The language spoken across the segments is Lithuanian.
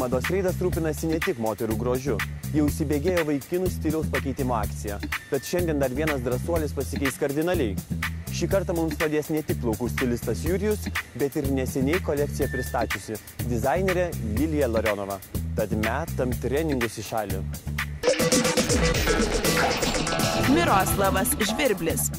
Mados reidas rūpinasi ne tik moterų grožiu. Jau įsibėgėjo vaikinų stiliaus pakeitimo akcija. Bet šiandien dar vienas drąsuolis pasikeis kardinaliai. Šį kartą mums padės ne tik plaukų stilistas Jurijus, bet ir neseniai kolekciją pristačiusi dizainerė Lilija Larionova. Tad metam treningus į šalį. Miroslavas Žvirblis.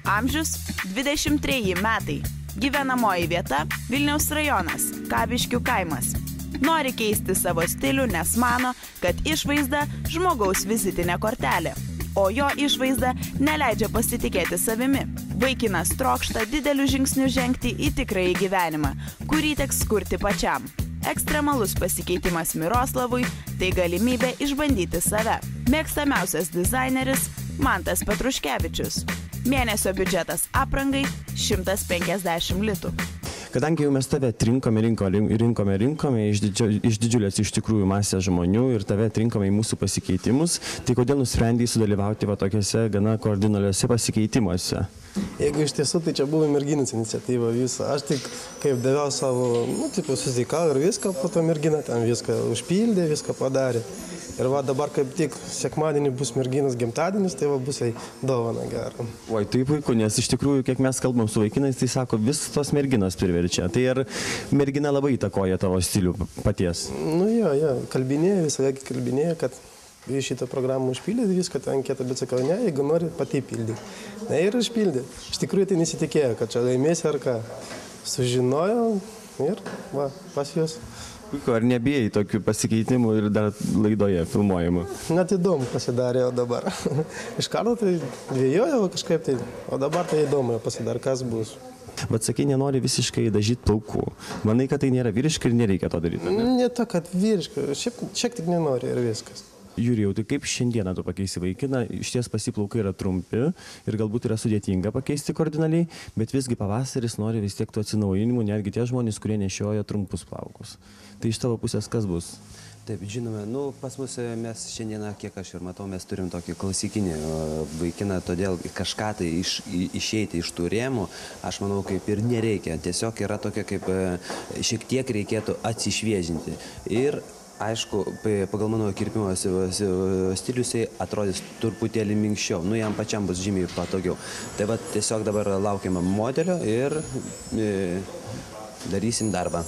Amžius 23 metai. Gyvenamoji vieta Vilniaus rajonas, Kabiškių kaimas. Nori keisti savo stilių, nes mano, kad išvaizda žmogaus vizitinė kortelė, o jo išvaizda neleidžia pasitikėti savimi. Vaikinas trokšta didelių žingsnių žengti į tikrąjį gyvenimą, kurį teks kurti pačiam. Ekstremalus pasikeitimas Miroslavui – tai galimybė išbandyti save. Mėgstamiausias dizaineris Mantas Petruškevičius. Mėnesio biudžetas aprangai 150 litų. Kadangi jau mes tave rinkome iš didžiulės iš tikrųjų masės žmonių ir tave atrinkome į mūsų pasikeitimus, tai kodėl nusprendei sudalyvauti va tokiuose gana koordinaliuose pasikeitimuose? Jeigu iš tiesų, tai čia buvo merginos iniciatyva visą. Aš tik kaip daviau savo, susitikau ir viską, po to mergina ten viską užpildė, viską padarė. Ir va dabar kaip tik sekmadienį bus merginos gimtadienis, tai va bus dovana gera. Oi, tai puiku, nes iš tikrųjų, kiek mes kalbam su vaikinais, tai sako, vis tos merginos priverčia. Tai ar mergina labai įtakoja tavo stilių paties? Nu jo, kalbinėjo, visą laiką kalbinėjo, kad šitą programą užpildyti viską, tą anketą, bet sakau, ne, jeigu nori, pati pildyti. Na ir užpildė. Iš tikrųjų tai nesitikėjo, kad čia laimėsi ar ką. Sužinojau ir va, pas juos. Puiku, ar nebijai tokių pasikeitimų ir dar laidoje filmuojamų? Net įdomu pasidarė dabar. Iš karto tai dvėjojau kažkaip tai, o dabar tai įdomu pasidarė, kas bus. Bet sakai, nenori visiškai dažyti plaukų. Manai, kad tai nėra vyriška ir nereikia to daryti? Ne to, kad vyriška, šiek tiek nenori ir viskas. Jurijau, tai kaip šiandieną tu pakeisi vaikiną? Išties pasiplaukai yra trumpi ir galbūt yra sudėtinga pakeisti kardinaliai, bet visgi pavasaris nori vis tiek tų atsinaujinimų, netgi tie žmonės, kurie nešioja trumpus plaukus. Tai iš tavo pusės kas bus? Taip, žinome, pas mus mes šiandieną, kiek aš ir matau, mes turim tokį klasikinį vaikiną, todėl kažką tai išeiti iš tų rėmų, aš manau, kaip ir nereikia. Tiesiog yra tokia, kaip šiek tiek reikėtų atsišviežinti. Ir aišku, pagal mano kirpimo stiliusiai atrodys truputėlį minkščiau, jam pačiam bus žymiai patogiau. Tai va, tiesiog dabar laukiame modelio ir darysim darbą.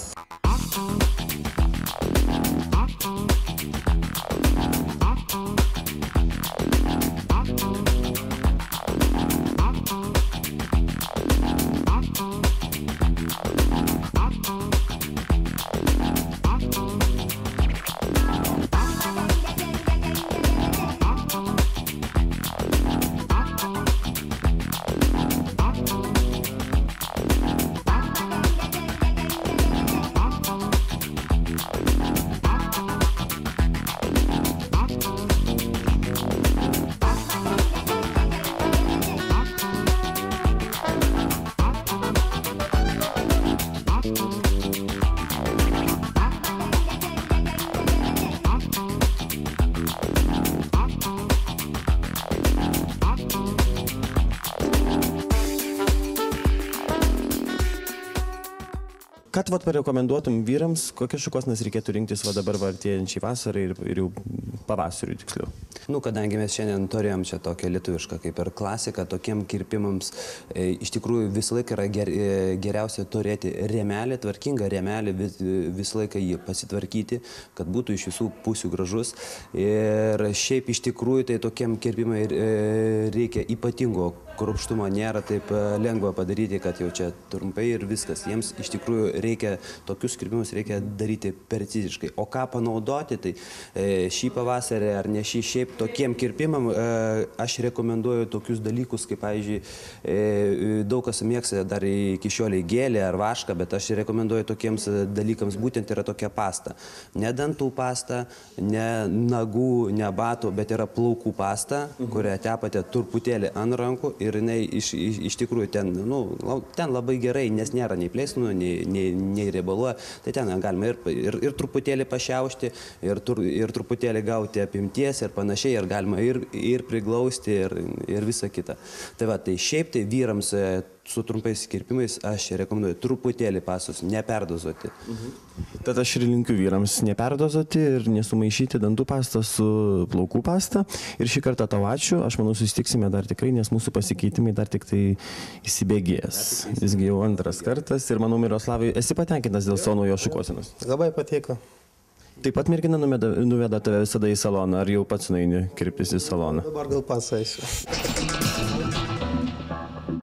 Kad parekomenduotum vyrams, kokias šukuosenas reikėtų rinktis dabar artėjančiai vasarai ir jau pavasariui tiksliau? Kadangi mes šiandien turėjom čia tokią lietuvišką kaip ir klasiką, tokiem kirpimams iš tikrųjų visą laiką yra geriausia turėti rėmelį, tvarkingą rėmelį, visą laiką jį pasitvarkyti, kad būtų iš visų pusių gražus. Ir šiaip iš tikrųjų tai tokiem kirpimai reikia ypatingo kruopštumo, nėra taip lengva padaryti, kad jau čia trumpai ir viskas. Jiems iš tikrųjų reikia, tokius kirpimus reikia daryti preciziškai. O ką panaudoti, tai šį pavasarį ar ne šį šiaip tokiem kirpimam aš rekomenduoju tokius dalykus, kaip, pavyzdžiui, daug kas mėgsta dar iki šioliai gėlę ar vašką, bet aš rekomenduoju tokiems dalykams būtent yra tokia pasta. Ne dantų pasta, ne nagų, ne batų, bet yra plaukų pasta, kurią tepate truputėlį ant rankų ir jinai iš tikrųjų ten labai gerai, nes nėra nei plėsnų, nei riebaluoja, tai ten galima ir truputėlį pašiaušti, ir truputėlį gauti apimties ir panašiai, ir galima ir priglausti, ir visa kita. Tai va, tai šiaip tai vyrams su trumpais kirpimais aš rekomenduoju truputėlį pastos, neperdozuoti. Tad aš ir linkiu vyrams neperdozuoti ir nesumaišyti dantų pastą su plaukų pasta. Ir šį kartą tau ačiū, aš manau susitiksime dar tikrai, nes mūsų pasikeitimai dar tik tai įsibėgės. Visgi jau antras kartas ir manau, Miroslavai, esi patenkintas dėl savo naujos šukuosenos? Labai patiko. Taip pat mergina nuveda tave visada į saloną, ar jau pats nueini kirptis į saloną? Dabar gal pats eisiu.